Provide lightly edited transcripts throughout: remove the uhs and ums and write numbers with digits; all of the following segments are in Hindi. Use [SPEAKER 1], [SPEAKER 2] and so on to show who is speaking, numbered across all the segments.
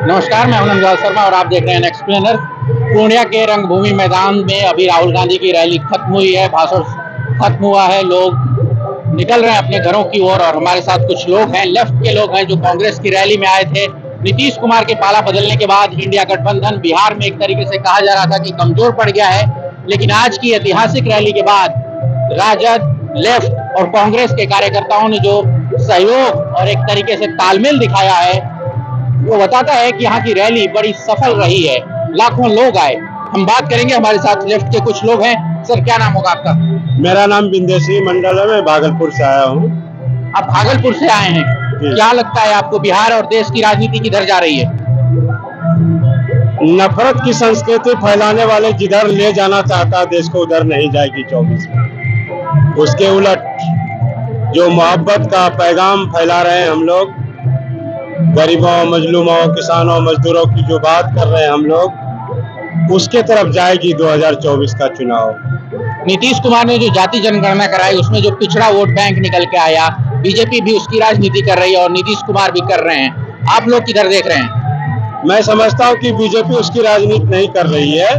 [SPEAKER 1] नमस्कार, मैं नंदलाल शर्मा और आप देख रहे हैं एक्सप्लेनर। पूर्णिया के रंगभूमि मैदान में अभी राहुल गांधी की रैली खत्म हुई है, भाषण खत्म हुआ है, लोग निकल रहे हैं अपने घरों की ओर और हमारे साथ कुछ लोग हैं, लेफ्ट के लोग हैं जो कांग्रेस की रैली में आए थे। नीतीश कुमार के पाला बदलने के बाद इंडिया गठबंधन बिहार में एक तरीके से कहा जा रहा था कि कमजोर पड़ गया है, लेकिन आज की ऐतिहासिक रैली के बाद राजद, लेफ्ट और कांग्रेस के कार्यकर्ताओं ने जो सहयोग और एक तरीके से तालमेल दिखाया है वो बताता है कि यहाँ की रैली बड़ी सफल रही है, लाखों लोग आए। हम बात करेंगे, हमारे साथ लेफ्ट के कुछ लोग हैं। सर, क्या नाम होगा आपका?
[SPEAKER 2] मेरा नाम बिंदेशी मंडल है, मैं भागलपुर से आया हूँ।
[SPEAKER 1] आप भागलपुर से आए हैं, क्या लगता है आपको बिहार और देश की राजनीति किधर जा रही है?
[SPEAKER 2] नफरत की संस्कृति फैलाने वाले जिधर ले जाना चाहता है देश को उधर नहीं जाएगी 24 में। उसके उलट जो मोहब्बत का पैगाम फैला रहे हैं हम लोग, गरीबों, मजलूमों, किसानों, मजदूरों की जो बात कर रहे हैं हम लोग, उसके तरफ जाएगी 2024 का चुनाव।
[SPEAKER 1] नीतीश कुमार ने जो जाति जनगणना कराई उसमें जो पिछड़ा वोट बैंक निकल के आया, बीजेपी भी उसकी राजनीति कर रही है और नीतीश कुमार भी कर रहे हैं। आप लोग किधर देख रहे हैं?
[SPEAKER 2] मैं समझता हूँ कि बीजेपी उसकी राजनीति नहीं कर रही है,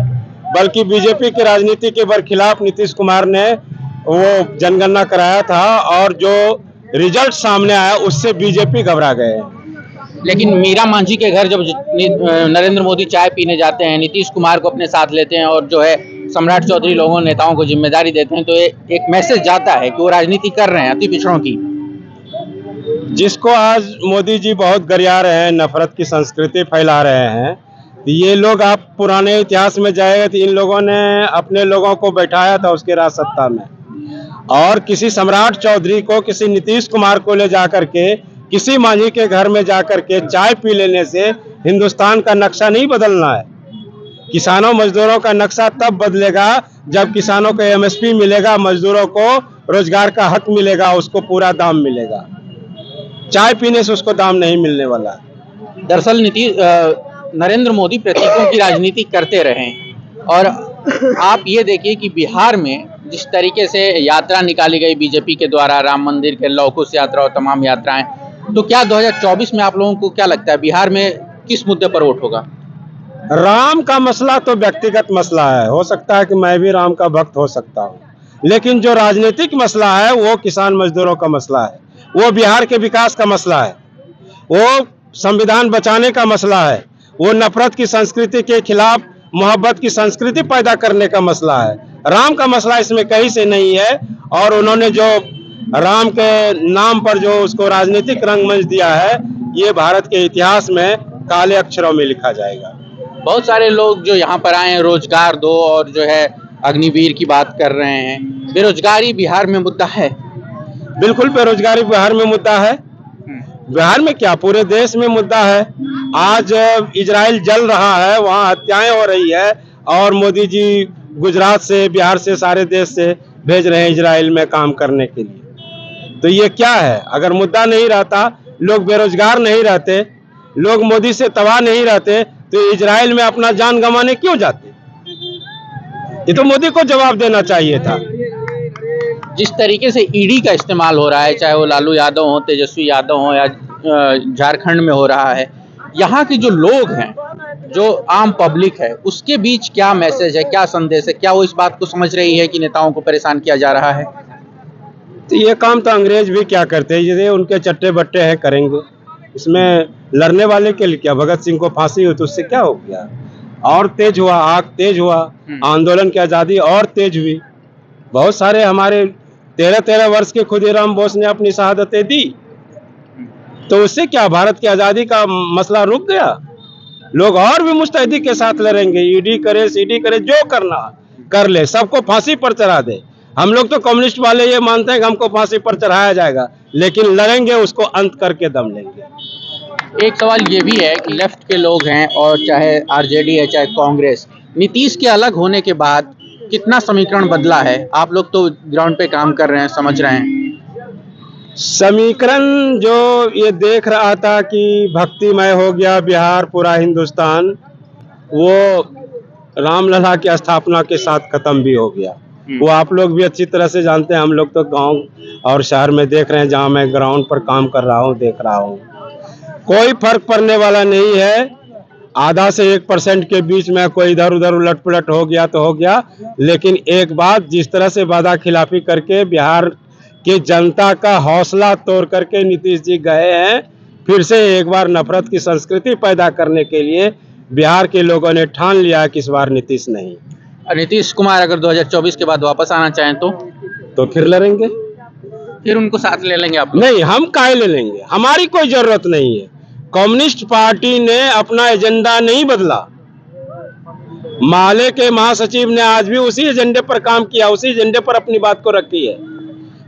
[SPEAKER 2] बल्कि बीजेपी की राजनीति के बरखिलाफ नीतीश कुमार ने वो जनगणना कराया था और जो रिजल्ट सामने आया उससे बीजेपी घबरा गए हैं।
[SPEAKER 1] लेकिन मीरा मांझी के घर जब नरेंद्र मोदी चाय पीने जाते हैं, नीतीश कुमार को अपने साथ लेते हैं और जो है सम्राट चौधरी लोगों नेताओं को जिम्मेदारी देते हैं, तो एक मैसेज जाता है कि वो राजनीति कर रहे हैं अति पिछड़ों की।
[SPEAKER 2] जिसको आज मोदी जी बहुत गरिया रहे हैं, नफरत की संस्कृति फैला रहे हैं, ये लोग आप पुराने इतिहास में जाएगा तो इन लोगों ने अपने लोगों को बैठाया था उसके राज सत्ता में, और किसी सम्राट चौधरी को, किसी नीतीश कुमार को ले जाकर के किसी मांझी के घर में जाकर के चाय पी लेने से हिंदुस्तान का नक्शा नहीं बदलना है। किसानों मजदूरों का नक्शा तब बदलेगा जब किसानों को एमएसपी मिलेगा, मजदूरों को रोजगार का हक मिलेगा, उसको पूरा दाम मिलेगा। चाय पीने से उसको दाम नहीं मिलने वाला।
[SPEAKER 1] दरअसल नरेंद्र मोदी प्रतीकों की राजनीति करते रहे और आप ये देखिए कि बिहार में जिस तरीके से यात्रा निकाली गई बीजेपी के द्वारा, राम मंदिर के लौह कुश यात्रा और तमाम यात्राएं, तो क्या 2024 में आप लोगों को क्या लगता है बिहार में किस मुद्दे पर वोट होगा?
[SPEAKER 2] राम का मसला तो व्यक्तिगत मसला है, हो सकता है कि मैं भी राम का भक्त हो सकता हूँ, लेकिन जो राजनीतिक मसला है वो किसान मजदूरों का मसला है, वो बिहार के विकास का मसला है, वो संविधान बचाने का मसला है, वो नफरत की संस्कृति के खिलाफ मोहब्बत की संस्कृति पैदा करने का मसला है। राम का मसला इसमें कहीं से नहीं है, और उन्होंने जो राम के नाम पर जो उसको राजनीतिक रंगमंच दिया है, ये भारत के इतिहास में काले अक्षरों में लिखा जाएगा।
[SPEAKER 1] बहुत सारे लोग जो यहाँ पर आए हैं, रोजगार दो और जो है अग्निवीर की बात कर रहे हैं। बेरोजगारी बिहार में मुद्दा है?
[SPEAKER 2] बिल्कुल, बेरोजगारी बिहार में मुद्दा है। बिहार में क्या, पूरे देश में मुद्दा है। आज इजराइल जल रहा है, वहाँ हत्याएं हो रही है, और मोदी जी गुजरात से, बिहार से, सारे देश से भेज रहे हैं इजराइल में काम करने के लिए। तो ये क्या है? अगर मुद्दा नहीं रहता, लोग बेरोजगार नहीं रहते, लोग मोदी से तबाह नहीं रहते, तो इजराइल में अपना जान गंवाने क्यों जाते? ये तो मोदी को जवाब देना चाहिए था।
[SPEAKER 1] जिस तरीके से ईडी का इस्तेमाल हो रहा है, चाहे वो लालू यादव हो, तेजस्वी यादव हो, या झारखंड में हो रहा है, यहाँ के जो लोग हैं, जो आम पब्लिक है, उसके बीच क्या मैसेज है, क्या संदेश है? क्या वो इस बात को समझ रही है कि नेताओं को परेशान किया जा रहा है?
[SPEAKER 2] तो ये काम तो अंग्रेज भी क्या करते हैं, जैसे उनके चट्टे बट्टे हैं करेंगे। इसमें लड़ने वाले के लिए क्या, भगत सिंह को फांसी हुई तो उससे क्या हो गया? और तेज हुआ, आग तेज हुआ, आंदोलन की आज़ादी और तेज हुई। बहुत सारे हमारे 13-13 वर्ष के खुदीराम बोस ने अपनी शहादतें दी, तो उससे क्या भारत की आज़ादी का मसला रुक गया? लोग और भी मुस्तैदी के साथ लड़ेंगे। ईडी करे, सीडी करे, जो करना कर ले, सबको फांसी पर चढ़ा दे। हम लोग तो कम्युनिस्ट वाले ये मानते हैं कि हमको फांसी पर चढ़ाया जाएगा, लेकिन लड़ेंगे, उसको अंत करके दम लेंगे।
[SPEAKER 1] एक सवाल ये भी है कि लेफ्ट के लोग हैं, और चाहे आरजेडी है चाहे कांग्रेस, नीतीश के अलग होने के बाद कितना समीकरण बदला है? आप लोग तो ग्राउंड पे काम कर रहे हैं, समझ रहे हैं।
[SPEAKER 2] समीकरण जो ये देख रहा था कि भक्तिमय हो गया बिहार, पूरा हिंदुस्तान, वो रामलला की स्थापना के साथ खत्म भी हो गया। वो आप लोग भी अच्छी तरह से जानते हैं, हम लोग तो गांव और शहर में देख रहे हैं, जहां मैं ग्राउंड पर काम कर रहा हूं, देख रहा हूं। कोई फर्क पड़ने वाला नहीं है आधा से 1% के बीच में कोई इधर उधर उलट पुलट हो गया तो हो गया, लेकिन एक बात, जिस तरह से वादा खिलाफी करके बिहार की जनता का हौसला तोड़ करके नीतीश जी गए हैं, फिर से एक बार नफरत की संस्कृति पैदा करने के लिए बिहार के लोगों ने ठान लिया कि इस बार नीतीश नहीं।
[SPEAKER 1] नीतीश कुमार अगर 2024 के बाद वापस आना चाहें
[SPEAKER 2] तो फिर लड़ेंगे,
[SPEAKER 1] फिर उनको साथ ले लेंगे आप?
[SPEAKER 2] नहीं, हम काहे ले लेंगे, हमारी कोई जरूरत नहीं है। कम्युनिस्ट पार्टी ने अपना एजेंडा नहीं बदला। माले के महासचिव ने आज भी उसी एजेंडे पर काम किया, उसी एजेंडे पर अपनी बात को रखी है।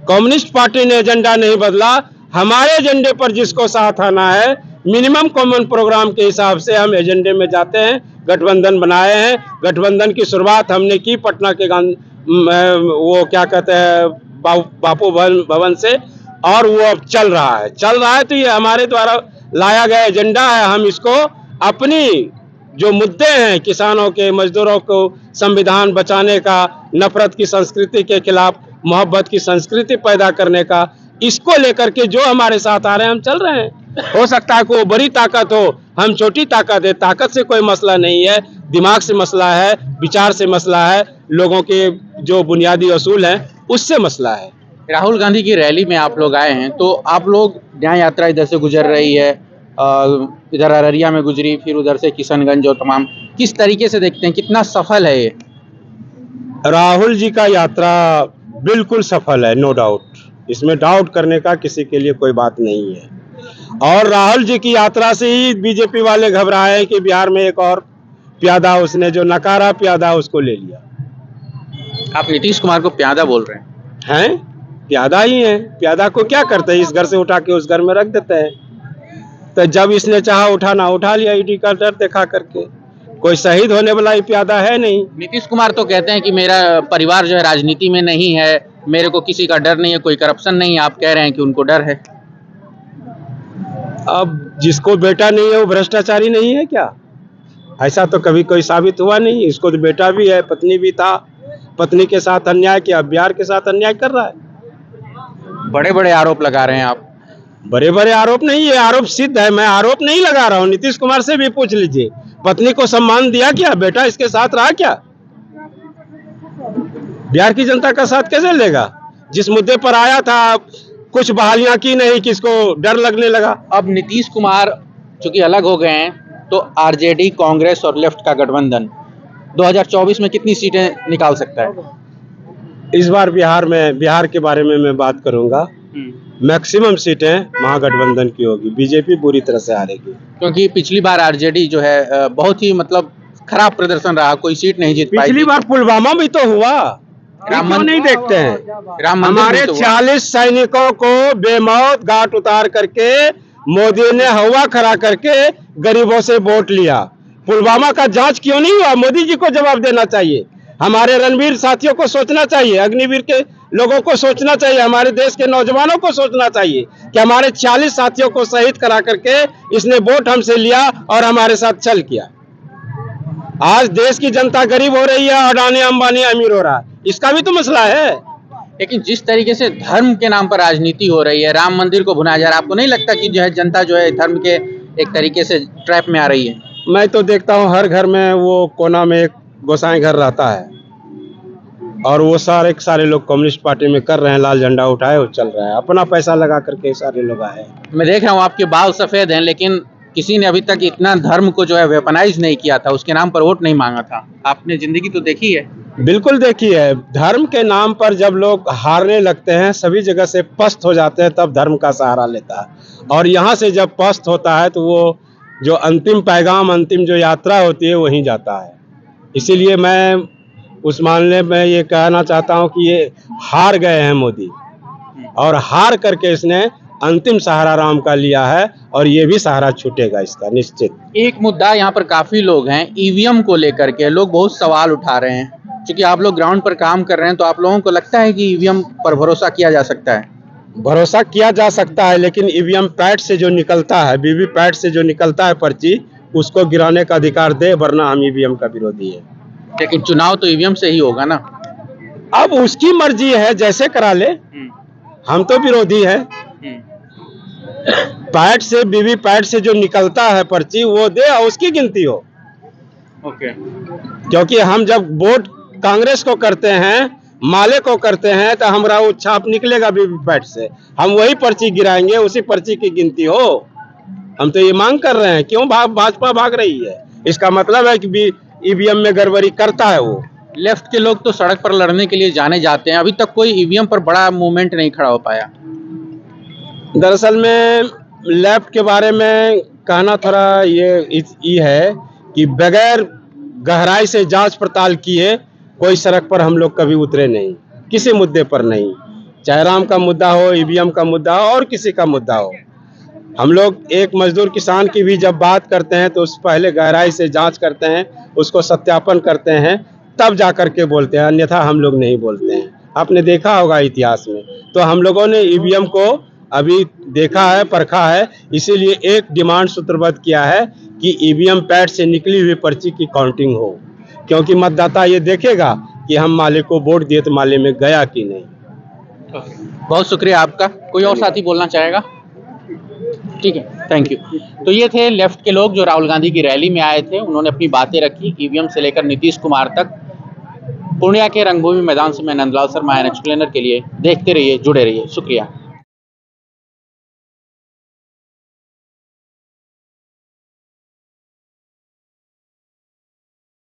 [SPEAKER 2] कम्युनिस्ट पार्टी ने एजेंडा नहीं बदला। हमारे एजेंडे पर जिसको साथ आना है, मिनिमम कॉमन प्रोग्राम के हिसाब से हम एजेंडे में जाते हैं। गठबंधन बनाए हैं, गठबंधन की शुरुआत हमने की पटना के वो क्या कहते हैं बापू भवन से, और वो अब चल रहा है। तो ये हमारे द्वारा लाया गया एजेंडा है। हम इसको अपनी जो मुद्दे हैं, किसानों के, मजदूरों को संविधान बचाने का, नफरत की संस्कृति के खिलाफ मोहब्बत की संस्कृति पैदा करने का, इसको लेकर के जो हमारे साथ आ रहे हैं हम चल रहे हैं। हो सकता है कोई बड़ी ताकत हो, हम छोटी ताकत है। ताकत से कोई मसला नहीं है, दिमाग से मसला है, विचार से मसला है, लोगों के जो बुनियादी असूल हैं उससे मसला है।
[SPEAKER 1] राहुल गांधी की रैली में आप लोग आए हैं, तो आप लोग न्याय यात्रा इधर से गुजर रही है, इधर अररिया में गुजरी, फिर उधर से किशनगंज और तमाम, किस तरीके से देखते हैं, कितना सफल है ये?
[SPEAKER 2] राहुल जी का यात्रा बिल्कुल सफल है, नो डाउट, इसमें डाउट करने का किसी के लिए कोई बात नहीं है। और राहुल जी की यात्रा से ही बीजेपी वाले घबराए हैं कि बिहार में एक और प्यादा, उसने जो नकारा प्यादा उसको ले लिया।
[SPEAKER 1] आप नीतीश कुमार को प्यादा बोल रहे
[SPEAKER 2] हैं? प्यादा ही है। प्यादा को क्या करते हैं, इस घर से उठा के उस घर में रख देते हैं। तो जब इसने चाहा उठाना उठा लिया, ईडी का डर दिखा करके। कोई शहीद होने वाला ही प्यादा है नहीं।
[SPEAKER 1] नीतीश कुमार तो कहते हैं कि मेरा परिवार जो है राजनीति में नहीं है, मेरे को किसी का डर नहीं है, कोई करप्शन नहीं है। आप कह रहे हैं कि उनको डर है।
[SPEAKER 2] अब जिसको बेटा नहीं है वो भ्रष्टाचारी नहीं है क्या? ऐसा तो कभी कोई साबित हुआ नहीं। इसको तो बेटा भी है, पत्नी भी था, पत्नी के साथ अन्याय किया, बिहार के साथ अन्याय कर रहा है।
[SPEAKER 1] बड़े बड़े आरोप लगा रहे हैं आप।
[SPEAKER 2] बड़े बड़े आरोप नहीं, ये आरोप सिद्ध है। मैं आरोप नहीं लगा रहा हूँ। नीतीश कुमार से भी पूछ लीजिए, पत्नी को सम्मान दिया क्या? बेटा इसके साथ रहा क्या? बिहार की जनता का साथ कैसे लेगा? जिस मुद्दे पर आया था कुछ बहालियां की नहीं, किसको डर लगने लगा। अब
[SPEAKER 1] नीतीश कुमार चूंकि अलग हो गए हैं, तो आरजेडी, कांग्रेस और लेफ्ट का गठबंधन 2024 में कितनी सीटें निकाल सकता है?
[SPEAKER 2] इस बार बिहार के बारे में मैं बात करूंगा। मैक्सिमम सीटें महागठबंधन की होगी, बीजेपी बुरी तरह से हारेगी।
[SPEAKER 1] क्योंकि पिछली बार आरजेडी जो है बहुत ही मतलब खराब प्रदर्शन रहा, कोई सीट नहीं जीत पाई।
[SPEAKER 2] पिछली बार पुलवामा भी तो हुआ, राम नहीं देखते हैं। हमारे 40 सैनिकों को बेमौत घाट उतार करके मोदी ने हवा खड़ा करके गरीबों से वोट लिया। पुलवामा का जांच क्यों नहीं हुआ? मोदी जी को जवाब देना चाहिए। हमारे रणवीर साथियों को सोचना चाहिए, अग्निवीर के लोगों को सोचना चाहिए, हमारे देश के नौजवानों को सोचना चाहिए कि हमारे 40 साथियों को शहीद करा करके इसने वोट हमसे लिया और हमारे साथ छल किया। आज देश की जनता गरीब हो रही है, अडानी अंबानी अमीर हो रहा है, इसका भी तो मसला है।
[SPEAKER 1] लेकिन जिस तरीके से धर्म के नाम पर राजनीति हो रही है, राम मंदिर को भुनाया जा रहा है, आपको नहीं लगता कि जो है जनता जो है धर्म के एक तरीके से ट्रैप में आ रही है?
[SPEAKER 2] मैं तो देखता हूँ हर घर में वो कोना में एक गोसाई घर रहता है, और वो सारे लोग कम्युनिस्ट पार्टी में कर रहे हैं, लाल झंडा उठाए और चल रहा है, अपना पैसा लगा करके सारे लोग आए।
[SPEAKER 1] मैं देख रहा हूँ आपके बाल सफेद हैं, लेकिन किसी ने अभी तक इतना धर्म को जो है वेपनाइज नहीं किया था, उसके नाम पर वोट नहीं मांगा था। आपने जिंदगी तो देखी है।
[SPEAKER 2] बिल्कुल देखी है। धर्म के नाम पर जब लोग हारने लगते हैं, सभी जगह से पस्त हो जाते हैं, तब धर्म का सहारा लेता है। और यहाँ से जब पस्त होता है तो वो जो अंतिम पैगाम, अंतिम जो यात्रा होती है वहीं जाता है। इसीलिए मैं उस मामले में ये कहना चाहता हूँ कि ये हार गए हैं मोदी, और हार करके इसने अंतिम सहारा राम का लिया है, और ये भी सहारा छूटेगा इसका निश्चित।
[SPEAKER 1] एक मुद्दा यहाँ पर काफी लोग हैं, ईवीएम को लेकर के लोग बहुत सवाल उठा रहे हैं। क्योंकि आप लोग ग्राउंड पर काम कर रहे हैं, तो आप लोगों को लगता है कि ईवीएम पर भरोसा किया जा सकता है?
[SPEAKER 2] भरोसा किया जा सकता है, लेकिन ईवीएम पैड से जो निकलता है, वीवी पैड से जो निकलता है पर्ची, उसको गिराने का अधिकार दे, वरना हम ईवीएम का विरोधी है।
[SPEAKER 1] लेकिन चुनाव तो ईवीएम से ही होगा ना?
[SPEAKER 2] अब उसकी मर्जी है, जैसे करा ले, हम तो विरोधी है। पैट से वीवीपैट से जो निकलता है पर्ची वो दे और उसकी गिनती हो।
[SPEAKER 1] ओके।
[SPEAKER 2] क्योंकि हम जब वोट कांग्रेस को करते हैं, माले को करते हैं, तो हमारा वो छाप निकलेगा वीवीपैट से, हम वही पर्ची गिराएंगे, उसी पर्ची की गिनती हो। हम तो ये मांग कर रहे हैं, क्यों भाजपा भाग रही है? इसका मतलब है कि ईवीएम में गड़बड़ी करता है वो।
[SPEAKER 1] लेफ्ट के लोग तो सड़क पर लड़ने के लिए जाने जाते हैं, अभी तक कोई ईवीएम पर बड़ा मूवमेंट नहीं खड़ा हो पाया।
[SPEAKER 2] दरअसल में लेफ्ट के बारे में कहना थोड़ा ये है कि बगैर गहराई से जांच पड़ताल किए कोई सड़क पर हम लोग कभी उतरे नहीं, किसी मुद्दे पर नहीं, चाहे राम का मुद्दा हो, ईवीएम का मुद्दा हो और किसी का मुद्दा हो। हम लोग एक मजदूर किसान की भी जब बात करते हैं तो उस पहले गहराई से जांच करते हैं, उसको सत्यापन करते हैं, तब जाकर के बोलते हैं, अन्यथा हम लोग नहीं बोलते हैं। आपने देखा होगा इतिहास में, तो हम लोगों ने ईवीएम को अभी देखा है, परखा है, इसीलिए एक डिमांड सूत्रबद्ध किया है कि ईवीएम पैड से निकली हुई पर्ची की काउंटिंग हो, क्योंकि मतदाता ये देखेगा कि हम माले को वोट दिए तो माले में गया कि नहीं।
[SPEAKER 1] बहुत शुक्रिया आपका। कोई और साथी बोलना चाहेगा? ठीक है, थैंक यू। तो ये थे लेफ्ट के लोग जो राहुल गांधी की रैली में आए थे, उन्होंने अपनी बातें रखी ईवीएम से लेकर नीतीश कुमार तक। पूर्णिया के रंगभूमि मैदान से मैं नंदलाल शर्मा, एन एक्सप्लेनर के लिए। देखते रहिए, जुड़े रहिए। शुक्रिया।